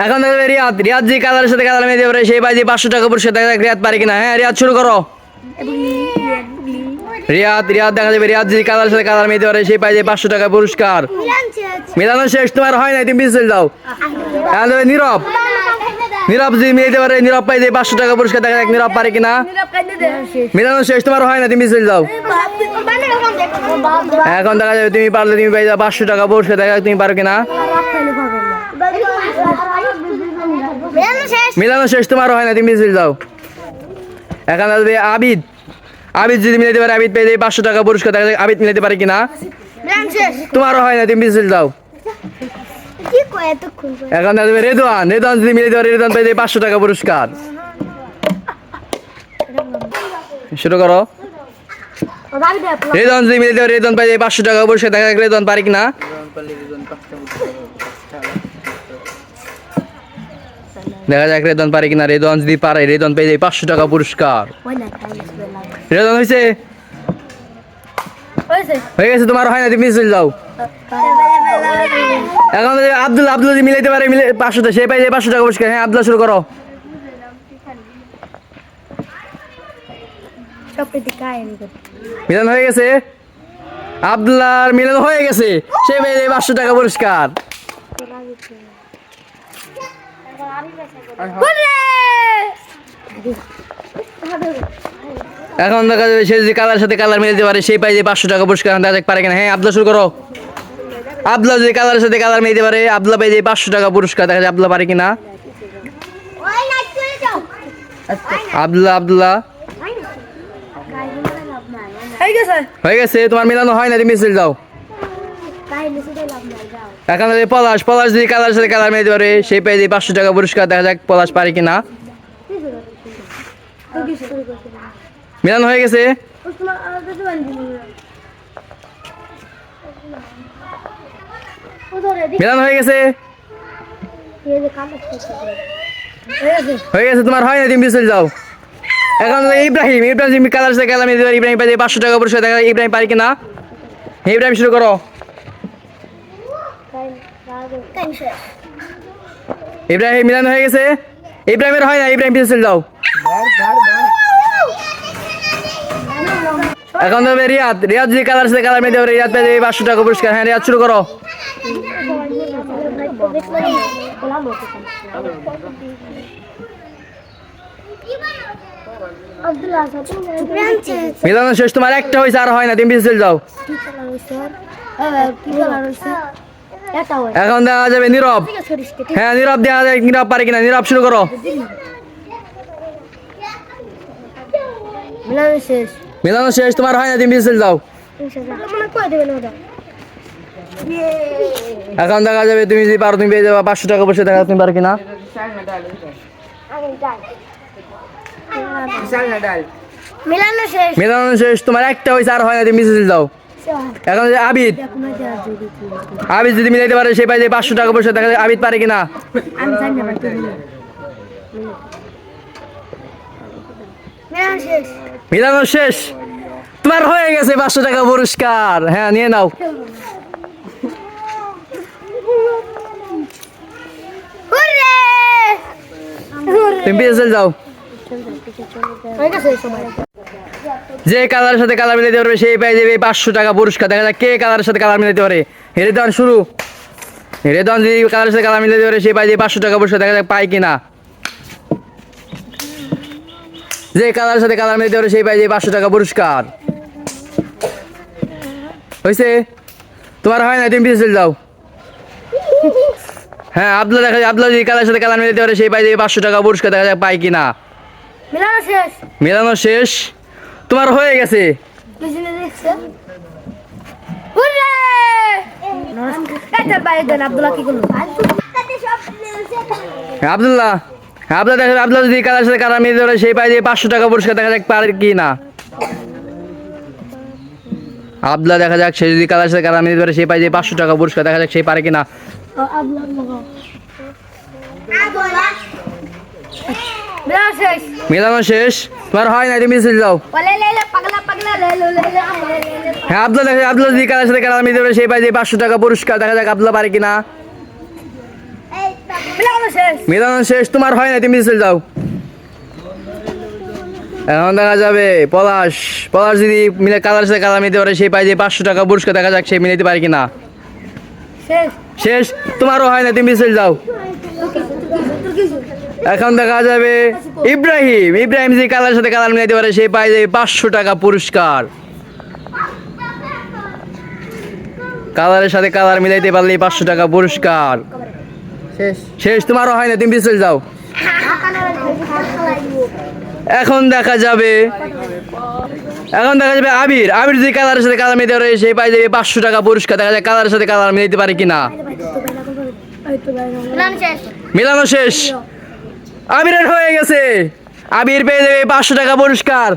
এখন দেখবে রিয়াদ রিয়াদ যে কালারের সাথে কালার মিলাতে পারে সেই পাইছে 500 টাকা পুরস্কার। দেখা যাক রিয়াদ পারে কিনা। হ্যাঁ রিয়াদ শুরু করো। রিয়াদ রিয়াদ দেখা যাবে রিয়াদ যে কালারের সাথে কালার মিলাতে পারে সেই পাইছে 500 টাকা পুরস্কার। মিলানো শেষ, তোমার হয় না, তুমি পিছলে যাও। এখন দেখবে নীরব নীরব যে মিলাতে পারে নীরব পাইছে 500 টাকা পুরস্কার। দেখা যাক নীরব পারে কিনা। মিলানো শেষ, তোমার হয় না, তুমি পিছলে যাও। এখন দেখা যাবে তুমি পারলে তুমি পাইছো 500 টাকা পুরস্কার। দেখা যাক তুমি পারো কিনা। মিলানো শেষ, তোমার হয় না, তুমি পিছলে যাও। এখন আসবে আবিদ আবিদ যদি মিলাতে পারে আবিদ পেয়ে 500 টাকা পুরস্কার। দেখা যাক আবিদ মিলাতে পারে কিনা। তোমারও হয় না, তুমি পিছলে যাও। এখন আসবে রেদওয়ান রেদওয়ান যদি মিলাতে পারে রেদওয়ান পেয়ে 500 টাকা পুরস্কার। শুরু করো। রেদওয়ান যদি মিলাতে পারে রেদওয়ান পেয়ে 500 টাকা পুরস্কার। দেখা যাক রেদওয়ান পারে কিনা। দেখা যাক রেদওয়ান পারে কিনা। রেদওয়ান যদি পারে রেদওয়ান পেয়ে 500 টাকা পুরস্কার। রেদওয়ান হয়েছে হয়ে গেছে, তোমার হয় না, তুমি চলে যাও। এখন আব্দুল্লাহ আব্দুল্লাহ যদি মিলাইতে পারে 500 টাকা সে পাই 500 টাকা পুরস্কার। হ্যাঁ আব্দুল্লাহ শুরু করো। মিলন হয়ে গেছে, আব্দুল্লাহর মিলন হয়ে গেছে, সে পেয়ে 500 টাকা পুরস্কার। এখন দেখা যাবে সে যদি কালার সাথে কালার মিলাতে পারে সেই পাই 500 টাকা পুরস্কার। দেখা যাক পারে কিনা। হ্যাঁ আব্দুল্লাহ শুরু করো। আব্দুল্লাহ যদি কালারের সাথে কালার মিলাতে পারে আব্দুল্লাহ পেয়ে 500 টাকা পুরস্কার। দেখা যাক আব্দুল্লাহ পারে কিনা। আব্দুল্লাহ আব্দুল্লাহ হয়ে গেছে, তোমার মিলানো হয় না, তুমি মিছিল যাও। এখন পলাশ পলাশ যদি কালার সাথে কালার মিলাতে পারে সেই পেয়ে 500 টাকা পুরস্কার। দেখা যাক পলাশ পারে কিনা। মিলানো হয়ে গেছে, মিলানো হয়ে গেছে হয়ে গেছে, তোমার হয় না, তুমি পিছলে যাও। এখন ইব্রাহিম ইব্রাহিম কালার সাথে কালার মিলাতে পারে ইব্রাহিম পাই 500 টাকা পুরস্কার। দেখা ইব্রাহিম পারে কিনা। ইব্রাহিম শুরু করো। ইব্রাহিম মিলানো হয়ে গেছে, ইব্রাহিমের হয় না, ইব্রাহিম পিছলে যাও। এখন তো রিয়াদ রিয়াদ যদি কালার সাথে কালার মিলাতে পারে রিয়াদ পেয়ে 500 টাকা পুরস্কার। হ্যাঁ রিয়াদ শুরু করো। মিলানো শেষ, তোমার একটা হয়েছে আর হয় না, তুমি পিছলে যাও। এখন দেখা যাবে নীরব। হ্যাঁ নীরব দেখা যায় নীরব পারে কিনা। নীরব শুরু করো। মিলানো শেষ, তোমার হয় না, তুমি পিছলে যাও। এখন দেখা যাবে তুমি যদি পারো তুমি পেয়ে যাবে 500 টাকা বসে। দেখা তুমি পারো কিনা। মিলানো শেষ, তোমার একটা হয়েছে আর হয় না, তুমি পিছলে যাও। এখন আবিদ আবিদ যদি মিলাইতে পারে সে পাই 500 টাকা বসে। দেখা যায় আবিদ পারে কিনা। মিলানো শেষ, তোমার হয়ে গেছে 500 টাকা পুরস্কার। হ্যাঁ নিয়ে নাও। তুমি পিছলে যাও। যে কালারের সাথে কালার মিলাতে পারবে সেই পেয়ে যাবে 500 টাকা পুরস্কার। দেখা যাক কে কালারের সাথে কালার মিলাতে পারে। রেদওয়ান শুরু। রেদওয়ান যদি কালারের সাথে কালার মিলাতে পারে সেই পেয়ে যাবে 500 টাকা পুরস্কার। দেখা যাক পায় কিনা। যে কালারের সাথে কালার মিলাতে পারে সেই পেয়ে যাবে 500 টাকা পুরস্কার। হয়েছে, তোমার হয় না, তুমি পিছলে যাও। হ্যাঁ আব্দুল্লাহ দেখা যায় আব্দুল্লাহ যদি কালারের সাথে কালার মিলাতে পারে সেই পেয়ে যাবে 500 টাকা পুরস্কার। দেখা যাক পায় কিনা। মিলানো শেষ, তোমার হয়ে গেছে। আব্দুল্লাহ আব্দুল্লাহ দেখা আব্দুল্লাহ যদি কালার সাথে কালার মিলাতে পারে সেই পাই 500 টাকা পুরস্কার। দেখা যাক পারে কি না। আব্দুল্লাহ দেখা যাক সে যদি কালার সাথে কালার মিলাতে পারে সেই পাই 500 টাকা পুরস্কার। দেখা যাক সেই পারে কিনা। মিলানো শেষ, তোমার হয় না, তুমি পিছলে যাও। হ্যাঁ আব্দুল্লাহ দেখা আব্দুল্লাহ যদি কালার সাথে কালার মিলাতে পারে সেই পাই 500 টাকা পুরস্কার। দেখা যাক আব্দুল্লাহ পারে কিনা। মিলানো শেষ, তোমার হয় না, তুমি চলে যাও। এখন দেখা যাবে পলাশ যদি মিলে কালার সাথে কালার মিলতে পারে সেই পাই যে 500 টাকা পুরস্কার। দেখা যাক সে মিলাইতে পারে কিনা। শেষ, তোমারও হয় না, তুমি চলে যাও। এখন দেখা যাবে ইব্রাহিম যে কালার সাথে কালার মিলাইতে পারে সেই পাই যে 500 টাকা পুরস্কার। কালারের সাথে কালার মিলাইতে পারলে 500 টাকা পুরস্কার। শেষ, তোমারও হয় না, তুমি চলে যাও। এখন দেখা যাবে আবির যে কালারের সাথে কালার মিলাইতে পারে সেই পাই যাবে 500 টাকা পুরস্কার। দেখা যায় কালারের সাথে কালার মিলাইতে পারে কিনা। মিলানো শেষ, আবিরের হয়ে গেছে। আবির পেয়ে যাবে 500 টাকা পুরস্কার।